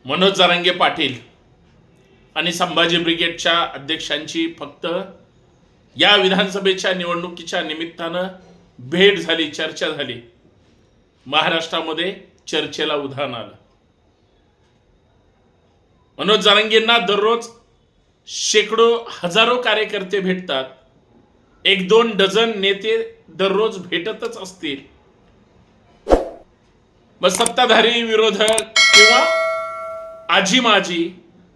मनोज जरांगे पाटील आणि संभाजी ब्रिगेडच्या अध्यक्षांची फक्त या विधानसभेच्या निवडणुकीच्या निमित्तानं भेट झाली, चर्चा झाली. महाराष्ट्रामध्ये चर्चेला उधाण आलं. मनोज जरांगेंना दररोज शेकडो हजारो कार्यकर्ते भेटतात. 1-2 डझन नेते दररोज भेटतच असतील. मग सत्ताधारी, विरोधक किंवा आजी माजी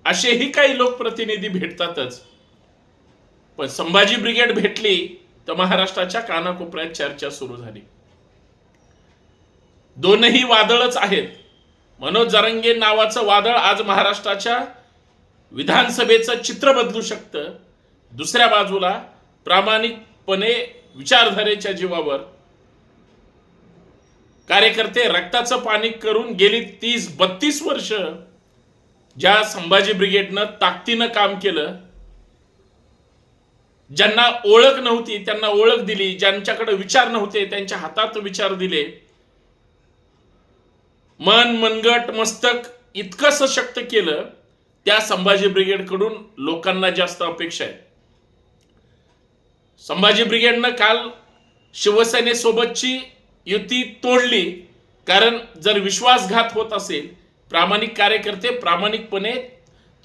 असेही काही लोकप्रतिनिधी भेटतातच. पण संभाजी ब्रिगेड भेटली तर महाराष्ट्राच्या कानाकोपऱ्यात चर्चा सुरू झाली. दोनही वादळच आहेत. मनोज जरांगे नावाचं वादळ आज महाराष्ट्राच्या विधानसभेचं चित्र बदलू शकतं. दुसऱ्या बाजूला प्रामाणिकपणे विचारधारेच्या जीवावर कार्यकर्ते रक्ताचं पाणी करून गेली 30-32 वर्ष ज्या संभाजी ब्रिगेडनं ताकदीनं काम केलं, ज्यांना ओळख नव्हती त्यांना ओळख दिली, ज्यांच्याकडे विचार नव्हते त्यांच्या हातात विचार दिले, मन, मनगट, मस्तक इतकं सशक्त केलं, त्या संभाजी ब्रिगेडकडून लोकांना जास्त अपेक्षा आहे. संभाजी ब्रिगेडनं काल शिवसेनेसोबतची युती तोडली. कारण जर विश्वासघात होत असेल, प्रामाणिक कार्यकर्ते प्रामाणिकपणे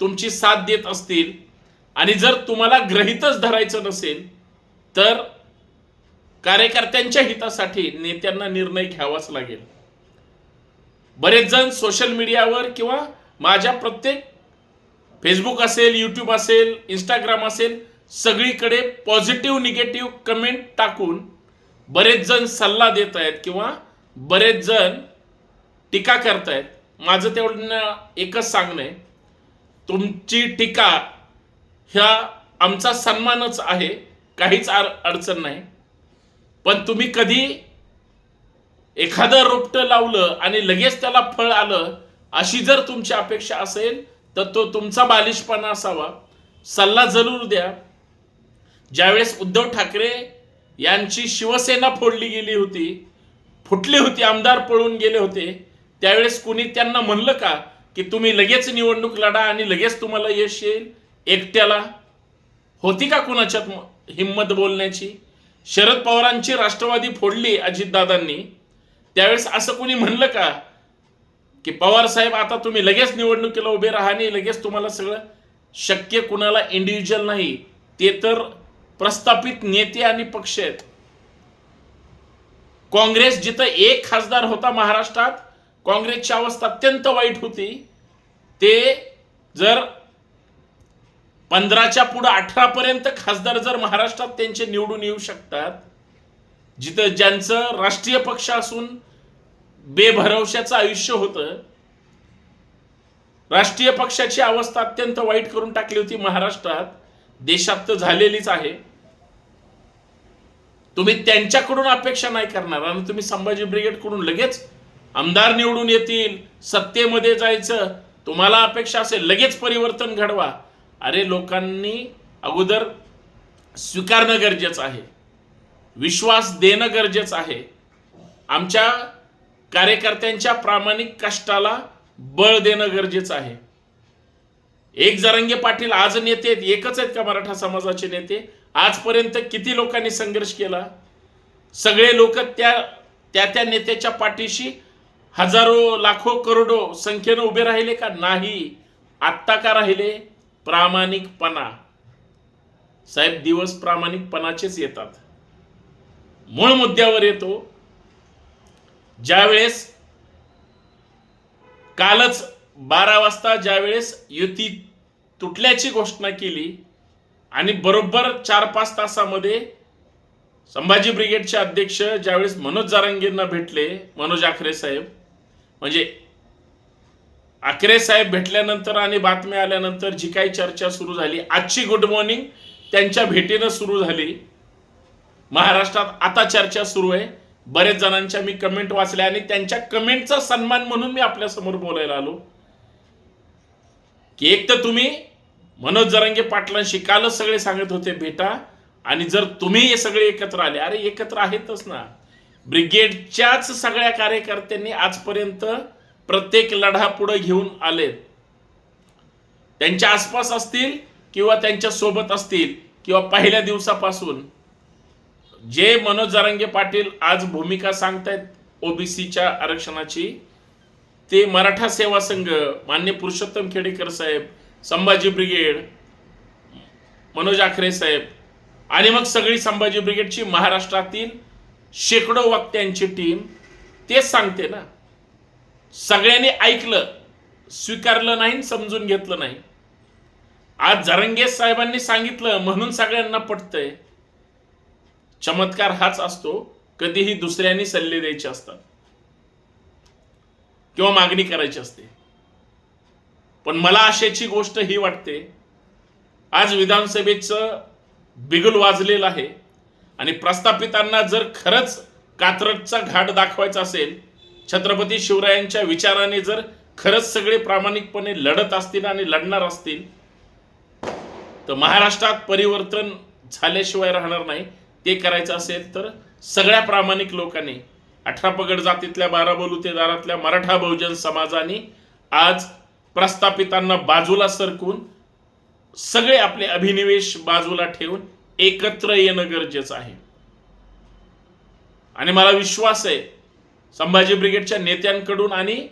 तुमची साथ देत असतील आणि जर तुम्हाला गृहीतच धरायचं नसेल तर कार्यकर्त्यांच्या हितासाठी नेत्यांना निर्णय घ्यावाच लागेल. बरेच जण सोशल मीडियावर किंवा माझ्या प्रत्येक फेसबुक असेल, यूट्यूब असेल, इंस्टाग्राम असेल, सगळीकडे पॉझिटिव्ह निगेटिव्ह कमेंट टाकून बरेच जण सल्ला देत आहेत किंवा बरेच जण टीका करतायत. माझं तेवढं एकच सांगणं आहे, तुमची टीका ह्या आमचा सन्मानच आहे, काहीच अडचण नाही. पण तुम्ही कधी एखादं रोपटं लावलं आणि लगेच त्याला फळ आलं अशी जर तुमची अपेक्षा असेल तर तो तुमचा बालिशपणा असावा. सल्ला जरूर द्या. ज्यावेळेस उद्धव ठाकरे यांची शिवसेना फोडली गेली होती, फुटली होती, आमदार पळून गेले होते, त्यावेळेस कुणी त्यांना म्हणलं का की तुम्ही लगेच निवडणूक लढा आणि लगेच तुम्हाला यश येईल? एकट्याला होती का कुणाच्यात हिम्मत बोलण्याची? शरद पवारांची राष्ट्रवादी फोडली अजितदादांनी, त्यावेळेस असं कुणी म्हणलं का की पवार साहेब आता तुम्ही लगेच निवडणुकीला उभे राहा आणि लगेच तुम्हाला सगळं शक्य? कुणाला इंडिव्हिज्युअल नाही, ते तर प्रस्थापित नेते आणि पक्ष आहेत. काँग्रेस जिथं एक खासदार होता महाराष्ट्रात, काँग्रेसची अवस्था अत्यंत वाईट होती. ते जर 15च्या पुढे 18 पर्यंत खासदार जर महाराष्ट्रात त्यांचे निवडून येऊ शकतात, जिथं ज्यांचं राष्ट्रीय पक्ष असून बेभरवशाचं आयुष्य होतं, राष्ट्रीय पक्षाची अवस्था अत्यंत वाईट करून टाकली होती महाराष्ट्रात, देशात तर झालेलीच आहे. तुम्ही त्यांच्याकडून अपेक्षा नाही करणार आणि तुम्ही संभाजी ब्रिगेडकडून लगेच आमदार निवडून येतील, सत्तेमध्ये जायचं, तुम्हाला अपेक्षा असेल लगेच परिवर्तन घडवा. अरे, लोकांनी अगोदर स्वीकारणं गरजेचं आहे, विश्वास देणं गरजेचं आहे. आमच्या कार्यकर्त्यांच्या प्रामाणिक कष्टाला बळ देणं गरजेचं आहे. एक जरांगे पाटील आज नेते आहेत, एकच आहेत का मराठा समाजाचे नेते? आजपर्यंत किती लोकांनी संघर्ष केला? सगळे लोक त्या नेत्याच्या पाठीशी हजारो, लाखो, करोडो संख्येनं उभे राहिले का? नाही. आत्ता का राहिले? प्रामाणिकपणा. साहेब, दिवस प्रामाणिकपणाचेच येतात. मूळ मुद्द्यावर येतो. ज्यावेळेस कालच 12 वाजता ज्यावेळेस युती तुटल्याची घोषणा केली आणि बरोबर 4-5 तासामध्ये संभाजी ब्रिगेडचे अध्यक्ष ज्यावेळेस मनोज जरांगेंना भेटले, मनोज आखरे साहेब, म्हणजे आखरे साहेब भेटल्यानंतर आणि बातम्या आल्यानंतर जी काही चर्चा सुरू झाली, आजची गुड मॉर्निंग त्यांच्या भेटीनं सुरू झाली. महाराष्ट्रात आता चर्चा सुरू आहे. बरेच जणांच्या मी कमेंट वाचल्या आणि त्यांच्या कमेंटचा सन्मान म्हणून मी आपल्या समोर बोलायला आलो की एक तर तुम्ही मनोज जरांगे पाटलांशी कालच सगळे सांगत होते भेटा, आणि जर तुम्ही हे सगळे एकत्र आले, अरे एकत्र आहेतच ना. ब्रिगेडच्याच सगळ्या कार्यकर्त्यांनी आजपर्यंत प्रत्येक लढा पुढे घेऊन आलेत. त्यांच्या आसपास असतील किंवा त्यांच्या सोबत असतील किंवा पहिल्या दिवसापासून जे मनोज जरांगे पाटील आज भूमिका सांगतायत ओबीसीच्या आरक्षणाची, ते मराठा सेवा संघ, मान्य पुरुषोत्तम खेडेकर साहेब, संभाजी ब्रिगेड, मनोज आखरे साहेब आणि मग सगळी संभाजी ब्रिगेडची महाराष्ट्रातील शेकडो वक्त्यांची टीम तेच सांगते ना. सगळ्यांनी ऐकलं, स्वीकारलं नाही, समजून घेतलं नाही. आज जरांगे साहेबांनी सांगितलं म्हणून सगळ्यांना पटतंय. चमत्कार हाच असतो, कधीही दुसऱ्यांनी सल्ले द्यायचे असतात किंवा मागणी करायची असते. पण मला आशेची गोष्ट ही वाटते, आज विधानसभेचं बिगुल वाजलेलं आहे आणि प्रस्थापितांना जर खरंच कात्रजचा घाट दाखवायचा असेल, छत्रपती शिवरायांच्या विचाराने जर खरंच सगळे प्रामाणिकपणे लढत असतील आणि लढणार असतील, तर महाराष्ट्रात परिवर्तन झाल्याशिवाय राहणार नाही. ते करायचं असेल तर सगळ्या प्रामाणिक लोकांनी, 18 पगड जातीतल्या 12 बलुतेदारातल्या मराठा बहुजन समाजाने आज प्रस्थापितांना बाजूला सरकून सगळे आपले अभिनिवेश बाजूला ठेवून एकत्र येणं गरजेचं आहे. आणि मला विश्वास आहे संभाजी ब्रिगेडच्या नेत्यांकडून आणि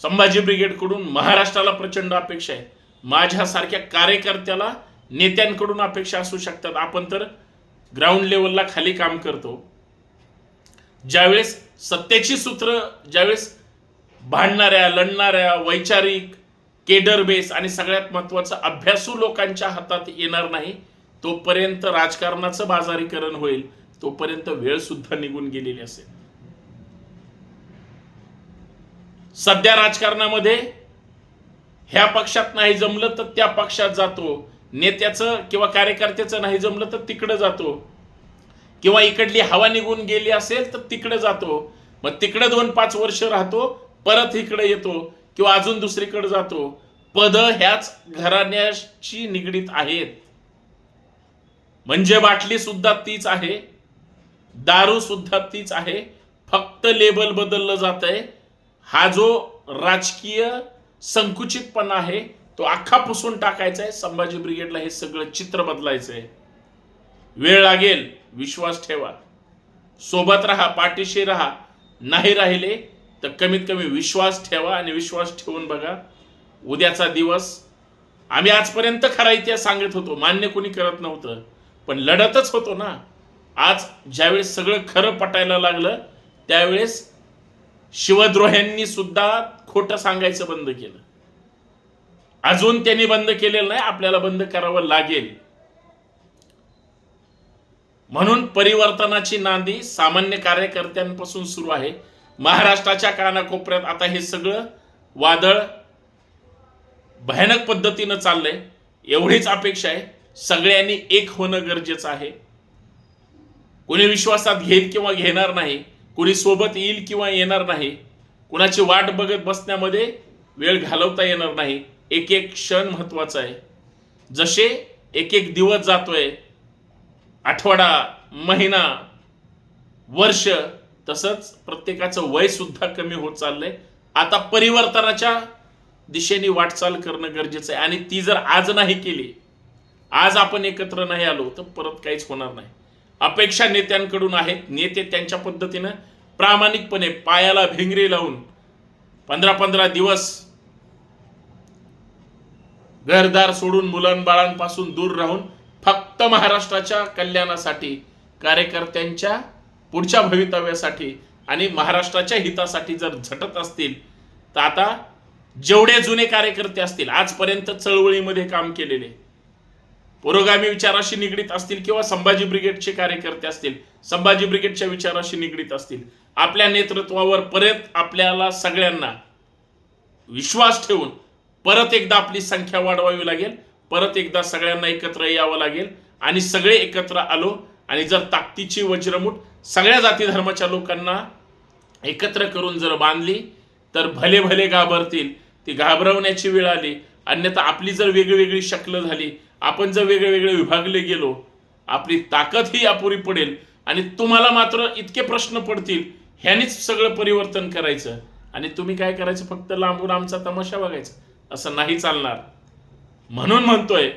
संभाजी ब्रिगेडकडून महाराष्ट्राला प्रचंड अपेक्षा आहे. माझ्यासारख्या कार्यकर्त्याला नेत्यांकडून अपेक्षा असू शकतात. आपण तर ग्राउंड लेवलला खाली काम करतो. ज्यावेळेस सत्तेची सूत्र, ज्यावेळेस भांडणाऱ्या, लढणाऱ्या, वैचारिक, केडर बेस आणि सगळ्यात महत्वाचं अभ्यासू लोकांच्या हातात येणार नाही, तोपर्यंत राजकारणाचं बाजारीकरण होईल, तोपर्यंत वेळ सुद्धा निघून गेलेली असेल. सध्या राजकारणामध्ये ह्या पक्षात नाही जमलं तर त्या पक्षात जातो, नेत्याचं किंवा कार्यकर्त्याचं नाही जमलं तर तिकडे जातो, किंवा इकडली हवा निघून गेली असेल तर तिकडे जातो. मग तिकडे 2-5 वर्ष राहतो, परत इकडे येतो किंवा अजून दुसरीकडे जातो. पद ह्याच घराण्याशी निगडीत आहेत. म्हणजे बाटली सुद्धा तीच आहे, दारू सुद्धा तीच आहे, फक्त लेबल बदललं जात आहे. हा जो राजकीय संकुचितपणा आहे तो अख्खा पुसून टाकायचा आहे. संभाजी ब्रिगेडला हे सगळं चित्र बदलायचं आहे. वेळ लागेल, विश्वास ठेवा, सोबत राहा, पाठीशी राहा. नाही राहिले तर कमीत कमी विश्वास ठेवा आणि विश्वास ठेवून बघा. उद्याचा दिवस, आम्ही आजपर्यंत खरा इतिहास सांगत होतो, मान्य कोणी करत नव्हतं, पण लढतच होतो ना. आज ज्यावेळेस सगळं खरं पटायला लागलं त्यावेळेस शिवद्रोह्यांनी सुद्धा खोटं सांगायचं बंद केलं. अजून त्यांनी बंद केलेलं नाही, आपल्याला बंद करावं लागेल. म्हणून परिवर्तनाची नांदी सामान्य कार्यकर्त्यांपासून सुरू आहे. महाराष्ट्राच्या कानाकोपऱ्यात आता हे सगळं वादळ भयानक पद्धतीनं चाललंय. एवढीच अपेक्षा आहे, सगळ्यांनी एक होणं गरजेचं आहे. कोणी विश्वासात घेईल किंवा घेणार नाही, कोणी सोबत येईल किंवा येणार नाही, कुणाची वाट बघत बसण्यामध्ये वेळ घालवता येणार नाही. एक एक क्षण महत्वाचा आहे. जसे एक एक दिवस जातोय, आठवडा, महिना, वर्ष, तसंच प्रत्येकाचं वय सुद्धा कमी होत चाललंय. आता परिवर्तनाच्या दिशेने वाटचाल करणं गरजेचं आहे. आणि ती जर आज नाही केली, आज आपण एकत्र नाही आलो तर परत काहीच होणार नाही. अपेक्षा नेत्यांकडून आहेत. नेते त्यांच्या पद्धतीनं प्रामाणिकपणे पायाला भिंगरी लावून 15-15 दिवस घरदार सोडून, मुलांबाळांपासून दूर राहून फक्त महाराष्ट्राच्या कल्याणासाठी, कार्यकर्त्यांच्या पुढच्या भवितव्यासाठी आणि महाराष्ट्राच्या हितासाठी जर झटत असतील तर आता जेवढे जुने कार्यकर्ते असतील, आजपर्यंत चळवळीमध्ये काम केलेले, पुरोगामी विचाराशी निगडीत असतील किंवा संभाजी ब्रिगेडचे कार्यकर्ते असतील, संभाजी ब्रिगेडच्या विचाराशी निगडीत असतील, आपल्या नेतृत्वावर परत आपल्याला सगळ्यांना विश्वास ठेवून परत एकदा आपली संख्या वाढवावी लागेल. परत एकदा सगळ्यांना एकत्र यावं लागेल. आणि सगळे एकत्र आलो आणि जर ताकदीची वज्रमुठ सगळ्या जाती धर्माच्या लोकांना एकत्र करून जर बांधली तर भले भले घाबरतील. ती घाबरवण्याची वेळ आली. अन्यथा आपली जर वेगळी शक्ल झाली, आपण जर वेगळे विभागले गेलो, आपली ताकद ही अपुरी पडेल. आणि तुम्हाला मात्र इतके प्रश्न पडतील, ह्यानेच सगळं परिवर्तन करायचं आणि तुम्ही काय करायचं, फक्त लांबून आमचा तमाशा बघायचा, असं नाही चालणार. म्हणून म्हणतोय,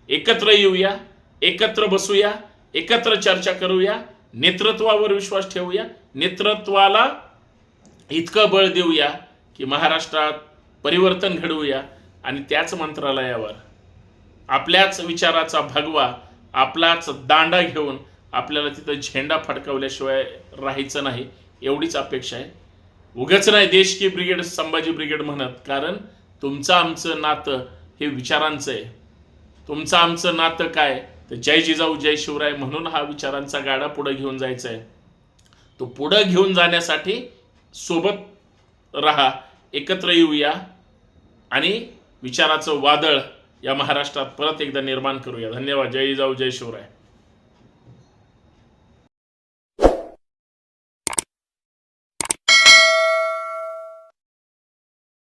एकत्र येऊया, एकत्र बसूया, एकत्र चर्चा करूया, नेतृत्वावर विश्वास ठेवूया, नेतृत्वाला इतकं बळ देऊया की महाराष्ट्रात परिवर्तन घडवूया आणि त्याच मंत्रालयावर आपल्याच विचाराचा भगवा, आपलाच दांडा घेऊन आपल्याला तिथं झेंडा फडकवल्याशिवाय राहायचं नाही, एवढीच अपेक्षा आहे. उगाच नाही देश की ब्रिगेड संभाजी ब्रिगेड म्हणत, कारण तुमचं आमचं नातं हे विचारांचं आहे. तुमचं आमचं नातं काय, तर जय जिजाऊ जय शिवराय म्हणून हा विचारांचा गाडा पुढे घेऊन जायचा आहे. तो पुढे घेऊन जाण्यासाठी सोबत राहा, एकत्र येऊया आणि विचाराचं वादळ या महाराष्ट्रात परत एकदा निर्माण करूया. धन्यवाद. जय जिजाऊ जय शिवराय.